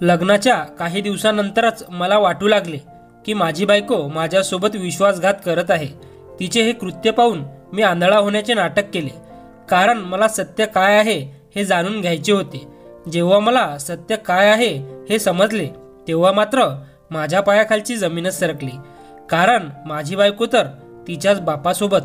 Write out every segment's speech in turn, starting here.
लग्नाच्या काही दिवसानंतरच मला वाटू लागले की माझी बायको माझ्यासोबत विश्वासघात करत आहे। तिचे हे कृत्य पाहून मी आंधळा होण्याचे नाटक केले, कारण मला सत्य काय आहे हे जाणून घ्यायचे होते। जेव्हा मला सत्य काय आहे हे समजले तेव्हा मात्र माझ्या पायाखालची जमीनच सरकली, कारण माझी बायको तर तिच्याच बापासोबत।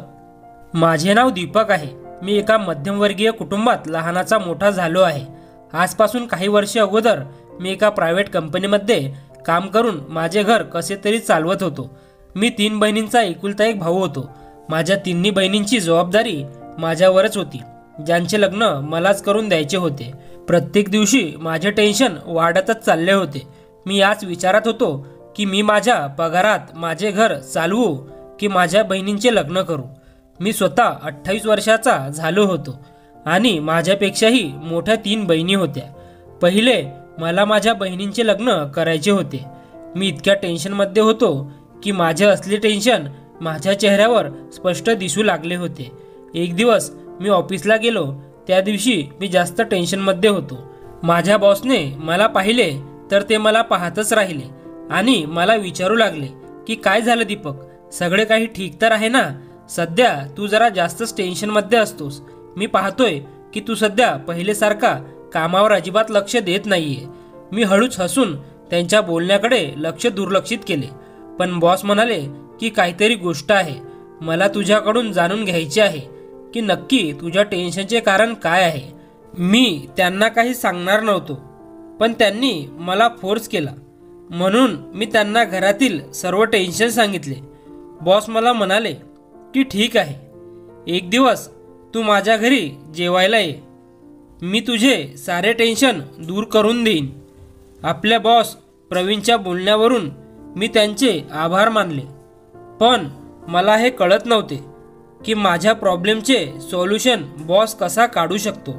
माझे नाव दीपक आहे। मी एका मध्यमवर्गीय कुटुंबात लहानाचा मोठा झालो आहे। आजपासून काही वर्षे अगोदर मी एका प्रायव्हेट कंपनीमध्ये काम करून माझे घर कसे तरी चालवत होतो। मी 3 बहिणींचा एकुलता एक भाऊ होतो। माझ्या तिन्ही बहिणींची जबाबदारी माझ्यावरच होती, ज्यांचे लग्न मलाच करून द्यायचे होते। प्रत्येक दिवशी माझे टेन्शन वाढतच चालले होते। मी याच विचारात होतो की मी माझ्या पगारात माझे घर चालवू की माझ्या बहिणींचे लग्न करू। मी स्वतः 28 वर्षाचा झालो होतो आणि माझ्यापेक्षाही मोठ्या 3 बहिणी होत्या। पहिले मला माझ्या बहिणींचे लग्न करायचे होते। मी इतक्या टेन्शनमध्ये होतो की माझे असले टेन्शन माझ्या चेहऱ्यावर स्पष्ट दिसू लागले होते। एक दिवस मी ऑफिसला गेलो, त्या दिवशी मी जास्त टेन्शनमध्ये होतो। माझ्या बॉसने मला पाहिले तर ते मला पाहतच राहिले आणि मला विचारू लागले की काय झालं दीपक, सगळे काही ठीक तर आहे ना? सध्या तू जरा जास्तच टेन्शनमध्ये असतोस। मी पाहतोय की तू सध्या पहिलेसारखा कामावर अजिबात लक्ष देत नाहीये। मी हळूच हसून त्यांच्या बोलण्याकडे लक्ष दुर्लक्षित केले, पण बॉस म्हणाले की काहीतरी गोष्ट आहे, मला तुझ्याकडून जाणून घ्यायचे आहे की नक्की तुझ्या टेन्शनचे कारण काय आहे। मी त्यांना काही सांगणार नव्हतो, पण त्यांनी मला फोर्स केला, म्हणून मी त्यांना घरातील सर्व टेन्शन सांगितले। बॉस मला म्हणाले की ठीक आहे, एक दिवस तू माझ्या घरी जेवायला ये, मी तुझे सारे टेन्शन दूर करून देईन। आपल्या बॉस प्रवीणच्या बोलण्यावरून मी त्यांचे आभार मानले, पण मला हे कळत नव्हते की माझ्या प्रॉब्लेमचे सोल्युशन बॉस कसा काढू शकतो।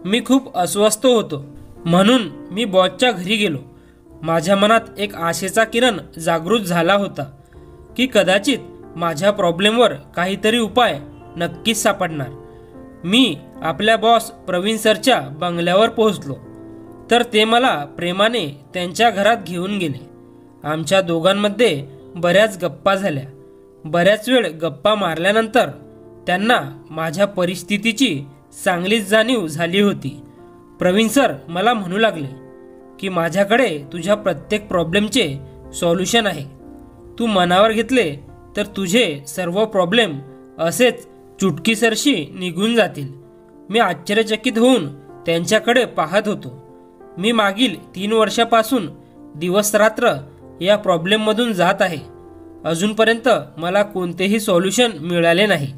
मी खूप अस्वस्थ होतो, म्हणून मी बॉसच्या घरी गेलो। माझ्या मनात एक आशेचा किरण जागृत झाला होता की कदाचित माझ्या प्रॉब्लेमवर काहीतरी उपाय नक्कीच सापडणार। मी आपल्या बॉस प्रवीण सरच्या बंगल्यावर पोहोचलो तर ते मला प्रेमाने त्यांच्या घरात घेऊन गेले। आमच्या दोघांमध्ये बऱ्याच गप्पा झाल्या। बऱ्याच वेळ गप्पा मारल्यानंतर त्यांना माझ्या परिस्थितीची चांगलीच जाणीव झाली होती। प्रवीण सर मला म्हणू लागले की माझ्याकडे तुझ्या प्रत्येक प्रॉब्लेमचे सॉल्युशन आहे। तू मनावर घेतले तर तुझे सर्व प्रॉब्लेम असेच चुटकीसरशी निघून जातील। मी आश्चर्यचकित होऊन त्यांच्याकडे पाहत होतो। मी मागील 3 वर्षापासून दिवस रात्र या प्रॉब्लेममधून जात आहे। अजूनपर्यंत मला कोणतेही सॉल्युशन मिळाले नाही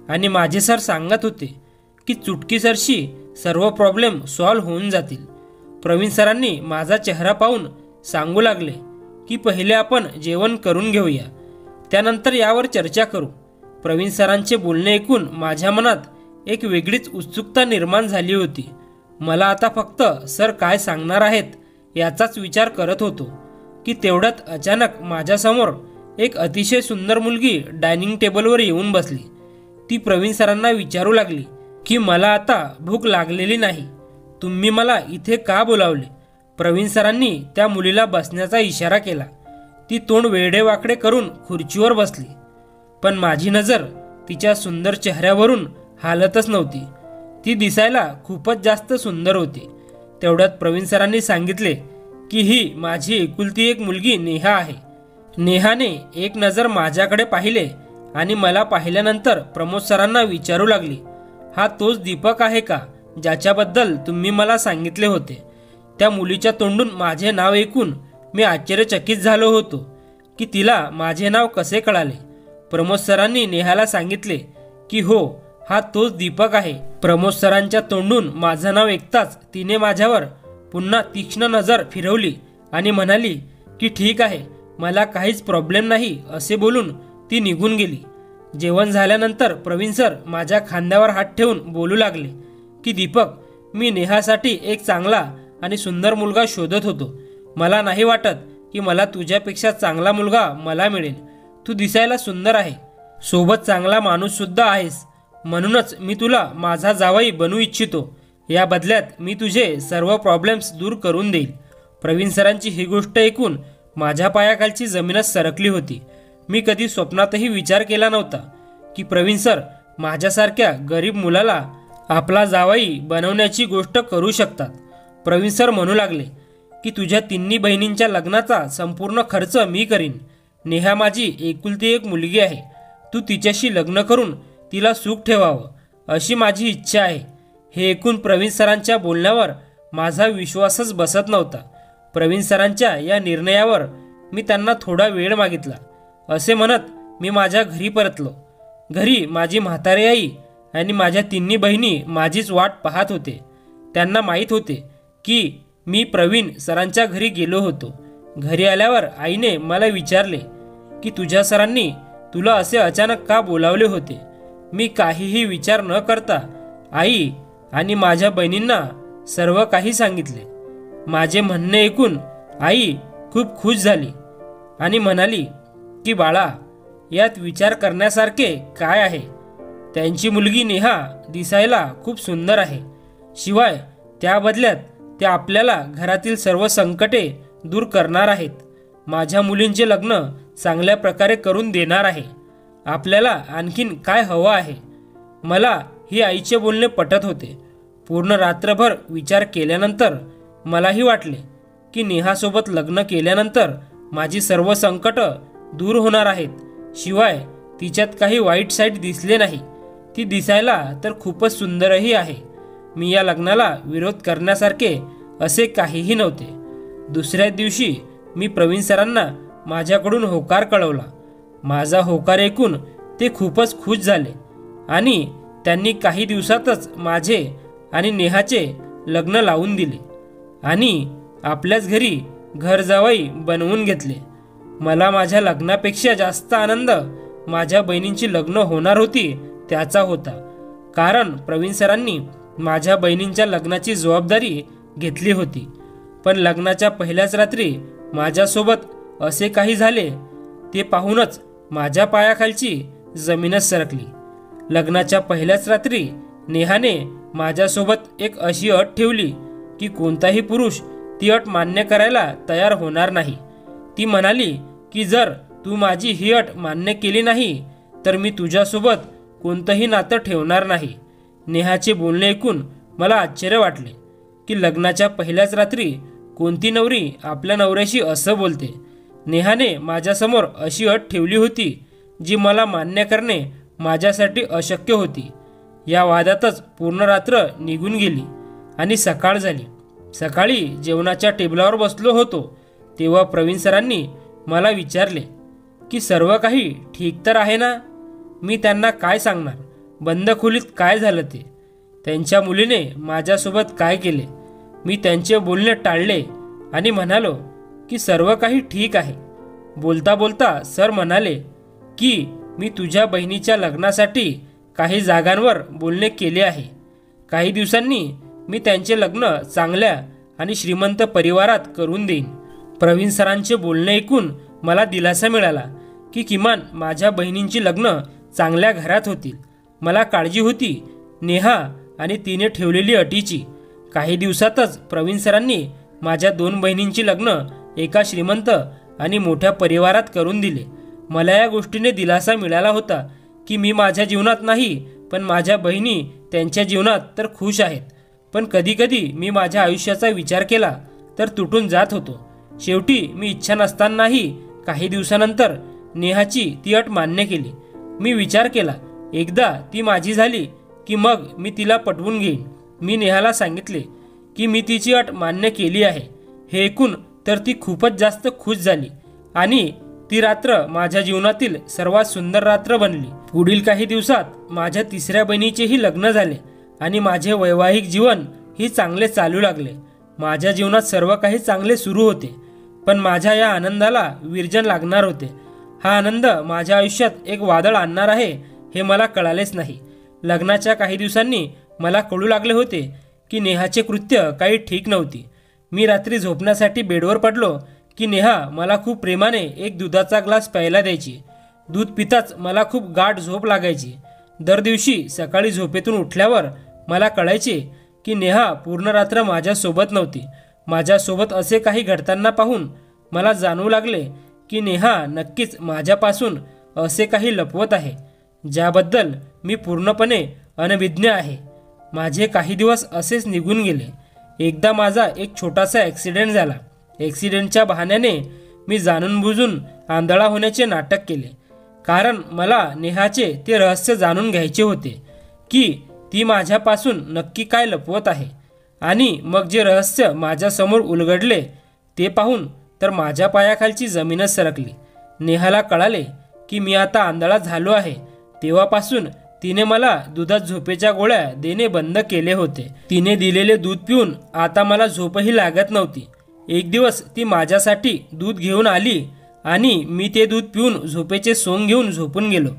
आणि माझे सर सांगत होते की चुटकीसरशी सर्व प्रॉब्लेम सॉल्व्ह होऊन जातील। प्रवीण सरांनी माझा चेहरा पाहून सांगू लागले की पहिले आपण जेवण करून घेऊया, त्यानंतर यावर चर्चा करू। प्रवीण सरांचे बोलणे ऐकून माझ्या मनात एक वेगळीच उत्सुकता निर्माण झाली होती। मला आता फक्त सर काय सांगणार आहेत याचाच विचार करत होतो की तेवढ्यात अचानक माझ्यासमोर एक अतिशय सुंदर मुलगी डायनिंग टेबलवर येऊन बसली। ती प्रवीण सरांना विचारू लागली की मला आता भूक लागलेली नाही, तुम्ही मला इथे का बोलावले? प्रवीण सरांनी त्या मुलीला बसण्याचा इशारा केला। ती तोंड वेडेवाकडे करून खुर्चीवर बसली, पण माझी नजर तिच्या सुंदर चेहऱ्यावरून हालतच नव्हती। ती दिसायला खूपच जास्त सुंदर होती। तेवढ्यात प्रवीण सरांनी सांगितले की ही माझी एकुलती एक मुलगी नेहा आहे। नेहाने एक नजर माझ्याकडे पाहिले आणि मला पाहिल्यानंतर प्रमोद सरांना विचारू लागली, हा तोच दीपक आहे का ज्याच्याबद्दल तुम्ही मला सांगितले होते? त्या मुलीच्या तोंडून माझे नाव ऐकून मी आश्चर्यचकित झालो होतो की तिला माझे नाव कसे कळाले। प्रमोद सरांनी नेहाला सांगितले की हो, हा तोच दीपक आहे। प्रमोद सरांच्या तोंडून माझं नाव ऐकताच तिने माझ्यावर पुन्हा तीक्ष्ण नजर फिरवली आणि म्हणाली की ठीक आहे, मला काहीच प्रॉब्लेम नाही असे बोलून ती निघून गेली। जेवण झाल्यानंतर प्रवीण सर माझ्या खांद्यावर हात ठेवून बोलू लागले की दीपक, मी नेहासाठी एक चांगला आणि सुंदर मुलगा शोधत होतो। मला नाही वाटत की मला तुझ्यापेक्षा चांगला मुलगा मला मिळेल। तू दिसायला सुंदर आहे, सोबत चांगला माणूस सुद्धा आहेस, म्हणूनच मी तुला माझा जावई बनवू इच्छितो। या बदल्यात मी तुझे सर्व प्रॉब्लेम्स दूर करून देईल। प्रवीण सरांची ही गोष्ट ऐकून माझ्या पायाखालची जमीनच सरकली होती. मी कधी स्वप्नातही विचार केला नव्हता की प्रवीण सर माझ्यासारख्या गरीब मुलाला आपला जावई बनवण्याची गोष्ट करू शकतात. प्रवीण सर म्हणू लागले की तुझ्या तिन्ही बहिणींच्या लग्नाचा संपूर्ण खर्च मी करीन. नेहा माझी एकुलती एक मुलगी आहे. तू तिच्याशी लग्न करून तिला सुख ठेवावं अशी माझी इच्छा आहे. हे ऐकून प्रवीण सरांच्या बोलण्यावर माझा विश्वासच बसत नव्हता. प्रवीण सरांच्या या निर्णयावर मी त्यांना थोडा वेळ मागितला. असे म्हणत मी माझ्या घरी परतलो. घरी माझी म्हातारी आई आणि माझ्या तिन्ही बहिणी माझीच वाट पाहत होते. त्यांना माहीत होते की मी प्रवीण सरांच्या घरी गेलो होतो. घरी आल्यावर आईने मला विचारले की तुझ्या सरांनी तुला असे अचानक का बोलावले होते. मी काहीही विचार न करता आई आणि माझ्या बहिणींना सर्व काही सांगितले. माझे म्हणणे ऐकून आई खूप खुश झाली आणि म्हणाली की बाळा, यात विचार करण्यासारखे काय आहे. त्यांची मुलगी नेहा दिसायला खूप सुंदर आहे. शिवाय त्या बदल्यात त्या आपल्याला घरातील सर्व संकटे दूर करणार आहेत. माझ्या मुलींचे लग्न चांगल्या प्रकारे करून देणार आहे. आपल्याला आणखीन काय हवं आहे. मला ही आईचे बोलणे पटत होते. पूर्ण रात्रभर विचार केल्यानंतर मलाही वाटले की नेहासोबत लग्न केल्यानंतर माझी सर्व संकट दूर होणार आहेत. शिवाय तिच्यात काही वाईट साईड दिसले नाही. ती दिसायला तर खूपच सुंदरही आहे. मी या लग्नाला विरोध करण्यासारखे असे काहीही नव्हते. दुसऱ्या दिवशी मी प्रवीण सरांना माझ्याकडून होकार कळवला. माझा होकार ऐकून ते खूपच खुश झाले आणि त्यांनी काही दिवसातच माझे आणि नेहाचे लग्न लावून दिले आणि आपल्याच घरी घर जावई बनवून घेतले. मला माझ्या लग्नापेक्षा जास्त आनंद माझ्या बहिणींची लग्न होणार होती त्याचा होता. कारण प्रवीण सरांनी माझ्या बहिणींच्या लग्नाची जबाबदारी घेतली होती. पण लग्नाच्या पहिल्याच रात्री माझ्यासोबत असे काही झाले ते पाहूनच माझ्या पायाखालची जमीनच सरकली. लग्नाच्या पहिल्याच रात्री नेहाने माझ्यासोबत एक अशी अट ठेवली की कोणताही पुरुष ती अट मान्य करायला तयार होणार नाही. ती म्हणाली की जर तू माझी ही अट मान्य केली नाही तर मी तुझ्यासोबत कोणतंही नातं ठेवणार नाही. नेहाचे बोलणे ऐकून मला आश्चर्य वाटले की लग्नाच्या पहिल्याच रात्री कोणती नवरी आपल्या नवऱ्याशी असं बोलते. नेहाने माझ्यासमोर अशी अट ठेवली होती जी मला मान्य करणे माझ्यासाठी अशक्य होती. या वादातच पूर्ण रात्र निघून गेली आणि सकाळ झाली. सकाळी जेवणाच्या टेबलावर बसलो होतो तेव्हा प्रवीण सरांनी मला विचारले की सर्व काही ठीक तर आहे ना. मी त्यांना काय सांगणार. बंद खोलीत काय झालं ते, त्यांच्या मुलीने माझ्यासोबत काय केले. मी त्यांचे बोलणे टाळले आणि म्हणालो की सर्व काही ठीक आहे. बोलता बोलता सर म्हणाले की मी तुझ्या बहिणीच्या लग्नासाठी काही जागांवर बोलणे केले आहे. काही दिवसांनी मी त्यांचे लग्न चांगल्या आणि श्रीमंत परिवारात करून देईन. प्रवीण सरांचे बोलणे ऐकून मला दिलासा मिळाला की किमान माझ्या बहिणींची लग्न चांगल्या घरात होतील. मला काळजी होती नेहा आणि तिने ठेवलेली अटीची. काही दिवसातच प्रवीण सरांनी माझ्या 2 बहिणींची लग्न एका श्रीमंत आणि मोठ्या परिवारात करून दिले. मला या गोष्टीने दिलासा मिळाला होता की मी माझ्या जीवनात नाही पण माझ्या बहिणी त्यांच्या जीवनात तर खुश आहेत. पण कधीकधी मी माझ्या आयुष्याचा विचार केला तर तुटून जात होतो. शेवटी मी इच्छा नसतानाही काही दिवसानंतर नेहाची ती अट मान्य केली. मी विचार केला एकदा ती माझी झाली की मग मी तिला पटवून घेईन. मी नेहाला सांगितले की मी तिची अट मान्य केली आहे. हे ऐकून तर ती खूपच जास्त खुश झाली आणि ती रात्र माझ्या जीवनातील सर्वात सुंदर रात्र बनली. पुढील काही दिवसात माझ्या 3ऱ्या बहिणीचेही लग्न झाले आणि माझे वैवाहिक जीवन ही चांगले चालू लागले. माझ्या जीवनात सर्व काही चांगले सुरू होते. पण माझ्या या आनंदाला विरजन लागणार होते. हा आनंद माझ्या आयुष्यात एक वादळ आणणार आहे हे मला कळालेच नाही. लग्नाच्या काही दिवसांनी मला कळू लागले होते की नेहाचे कृत्य काही ठीक नव्हती. मी रात्री झोपण्यासाठी बेडवर पडलो की नेहा मला खूप प्रेमाने एक दुधाचा ग्लास प्यायला द्यायची. दूध पिताच मला खूप गाढ झोप लागायची. दर दिवशी सकाळी झोपेतून उठल्यावर मला कळायचे की नेहा पूर्ण रात्र माझ्यासोबत नव्हती. माझ्यासोबत असे काही घडताना पाहून मला जाणवू लागले की नेहा नक्कीच माझ्यापासून असे काही लपवत आहे ज्याबद्दल मी पूर्णपणे अनभिज्ञ आहे. माझे काही दिवस असेच निघून गेले. एकदा माझा एक छोटासा ॲक्सिडेंट झाला. ॲक्सिडेंटच्या बहाण्याने मी जाणून बुजून आंधळा होण्याचे नाटक केले, कारण मला नेहाचे ते रहस्य जाणून घ्यायचे होते की ती माझ्यापासून नक्की काय लपवत आहे. आणि मग जे रहस्य माझ्यासमोर उलगडले ते पाहून तर माझ्या पायाखालची जमीनच सरकली. नेहाला कळाले की मी आता आंधळा झालो आहे तेव्हापासून तिने मला दुधात झोपेच्या गोळ्या देणे बंद केले होते. तिने दिलेले दूध पिऊन आता मला झोपही लागत नव्हती. एक दिवस ती माझ्यासाठी दूध घेऊन आली आणि मी ते दूध पिऊन झोपेचे सोंग घेऊन झोपून गेलो.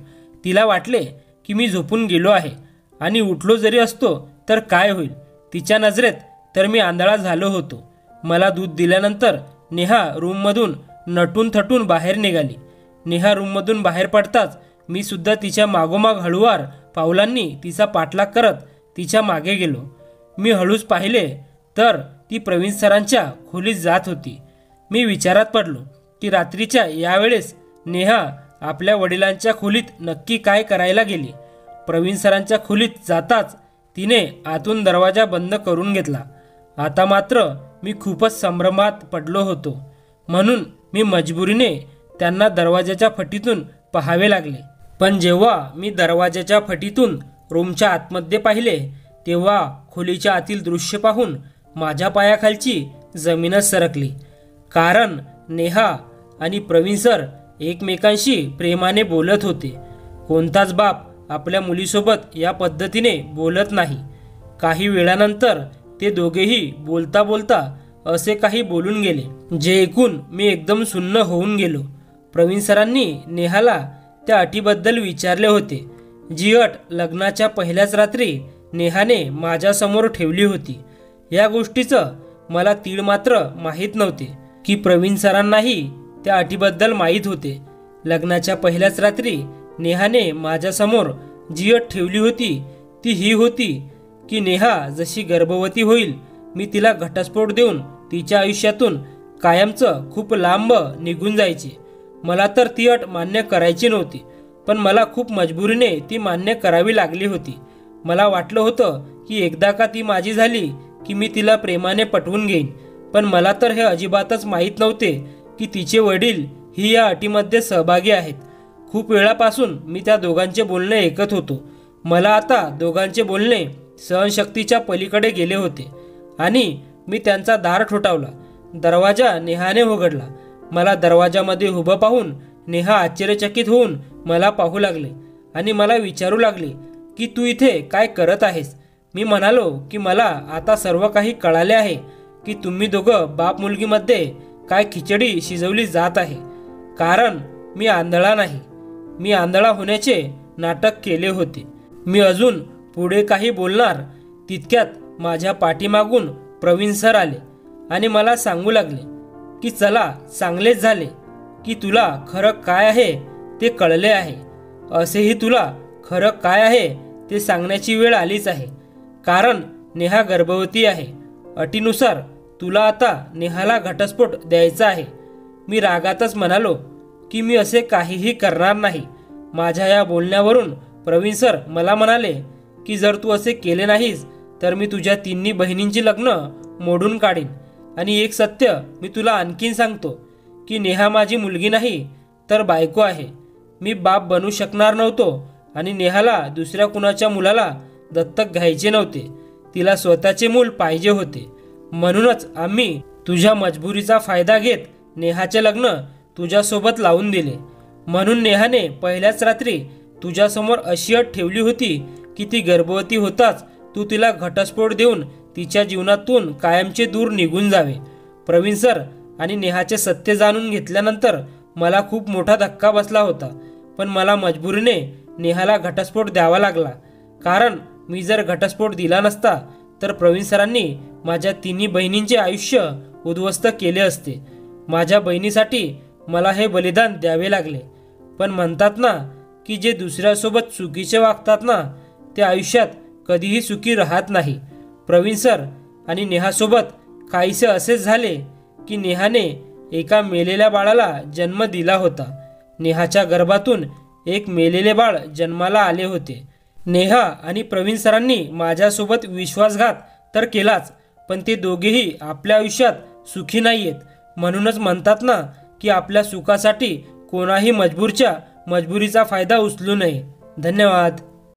तिला वाटले की मी झोपून गेलो आहे आणि उठलो जरी असतो तर काय होईल. तिच्या नजरेत तर मी आंधळा झालो होतो. मला दूध दिल्यानंतर नेहा रूममधून नटून थटून बाहेर निघाली. नेहा रूममधून बाहेर पडताच मी सुद्धा तिच्या मागोमाग हळुवार पावलांनी तिचा पाठलाग करत तिच्या मागे गेलो. मी हळूच पाहिले तर ती प्रवीण सरांच्या खोलीत जात होती. मी विचारात पडलो की रात्रीच्या यावेळेस नेहा आपल्या वडिलांच्या खोलीत नक्की काय करायला गेली. प्रवीण सरांच्या खोलीत जाताच तिने आतून दरवाजा बंद करून घेतला. आता मात्र मी खूपच संभ्रमात पडलो होतो, म्हणून मी मजबुरीने त्यांना दरवाजाच्या फटीतून पाहावे लागले. पण जेव्हा मी दरवाजाच्या फटीतून रूमच्या आतमध्ये पाहिले तेव्हा खोलीच्या आतील दृश्य पाहून माझ्या पायाखालची जमीनच सरकली. कारण नेहा आणि प्रवीण सर एकमेकांशी प्रेमाने बोलत होते. कोणताच बाप आपल्या मुलीसोबत या पद्धतीने बोलत नाही. काही वेळानंतर ते दोघेही बोलता बोलता असे काही बोलून गेले जे ऐकून मी एकदम सुन्न होऊन गेलो. प्रवीण सरांनी नेहाला त्या अटीबद्दल विचारले होते, जी अट लग्नाच्या पहिल्याच रात्री नेहाने माझ्यासमोर ठेवली होती. या गोष्टीचं मला तीळ मात्र माहीत नव्हते की प्रवीण सरांनाही त्या अटीबद्दल माहीत होते. लग्नाच्या पहिल्याच रात्री नेहाने माझ्यासमोर जी अट ठेवली होती ती ही होती की नेहा जशी गर्भवती होईल मी तिला घटस्फोट देऊन तिच्या आयुष्यातून कायमचं खूप लांब निघून जायचे. मला तर ती अट मान्य करायची नव्हती, पण मला खूप मजबुरीने ती मान्य करावी लागली होती. मला वाटलं होतं की एकदा का ती माझी झाली की मी तिला प्रेमाने पटवून घेईन. पण मला तर हे अजिबातच माहीत नव्हते की तिचे वडील ही या अटीमध्ये सहभागी आहेत. खूप वेळापासून मी त्या दोघांचे बोलणे ऐकत होतो. मला आता दोघांचे बोलणे सहनशक्तीच्या पलीकडे गेले होते आणि मी त्यांचा दार ठोठावला. दरवाजा नेहाने उघडला. मला दरवाजामध्ये उभं पाहून नेहा आश्चर्यचकित होऊन मला पाहू लागले आणि मला विचारू लागले की तू इथे काय करत आहेस. मी म्हणालो की मला आता सर्व काही कळाले आहे की तुम्ही दोघं बाप मुलगीमध्ये काय खिचडी शिजवली जात आहे. कारण मी आंधळा नाही, मी आंधळा होण्याचे नाटक केले होते. मी अजून पुढे काही बोलणार तितक्यात माझ्या पाठीमागून प्रवीण सर आले आणि मला सांगू लागले की चला, चांगलेच झाले की तुला खरं काय आहे ते कळले आहे. असेही तुला खरं काय आहे ते सांगण्याची वेळ आलीच आहे, कारण नेहा गर्भवती आहे. अटीनुसार तुला आता नेहाला घटस्फोट द्यायचा आहे. मी रागातच म्हणालो की मी असे काहीही करणार नाही. माझ्या या बोलण्यावरून प्रवीण सर मला म्हणाले की जर तू असे केले नाहीस तर मी तुझ्या तिन्ही बहिणींची लग्न मोडून काढीन. आणि एक सत्य मी तुला आणखीन सांगतो की नेहा माझी मुलगी नाही तर बायको आहे. मी बाप बनू शकणार नव्हतो आणि नेहाला दुसऱ्या कुणाच्या मुलाला दत्तक घ्यायचे नव्हते. तिला स्वतःचे मूल पाहिजे होते. म्हणूनच आम्ही तुझ्या मजबुरीचा फायदा घेत नेहाचे लग्न तुझ्यासोबत लावून दिले. म्हणून नेहाने पहिल्याच रात्री तुझ्यासमोर अशी अट ठेवली होती की ती गर्भवती होताच तू तिला घटस्फोट देऊन तिच्या जीवनातून कायमचे दूर निघून जावे. प्रवीण सर आणि नेहाचे सत्य जाणून घेतल्यानंतर मला खूप मोठा धक्का बसला होता. पण मला मजबुरीने नेहाला घटस्फोट द्यावा लागला, कारण मी जर घटस्फोट दिला नसता तर प्रवीण सरांनी माझ्या तिन्ही बहिणींचे आयुष्य उद्ध्वस्त केले असते. माझ्या बहिणीसाठी मला हे बलिदान द्यावे लागले. पण म्हणतात ना की जे दुसऱ्यासोबत चुकीचे वागतात ना ते आयुष्यात कधीही सुखी राहत नाही. प्रवीण सर आणि नेहासोबत काहीसे असेच झाले की नेहाने एका मेलेल्या बाळाला जन्म दिला होता. नेहाच्या गर्भातून एक मेलेले बाळ जन्माला आले होते. नेहा आणि प्रवीण सरांनी माझ्यासोबत विश्वासघात तर केलाच, पण ते दोघेही आपल्या आयुष्यात सुखी नाही आहेत. म्हणूनच म्हणतात ना की आपल्या सुखासाठी कोणाही मजबूरीचा फायदा उचलू नये. धन्यवाद.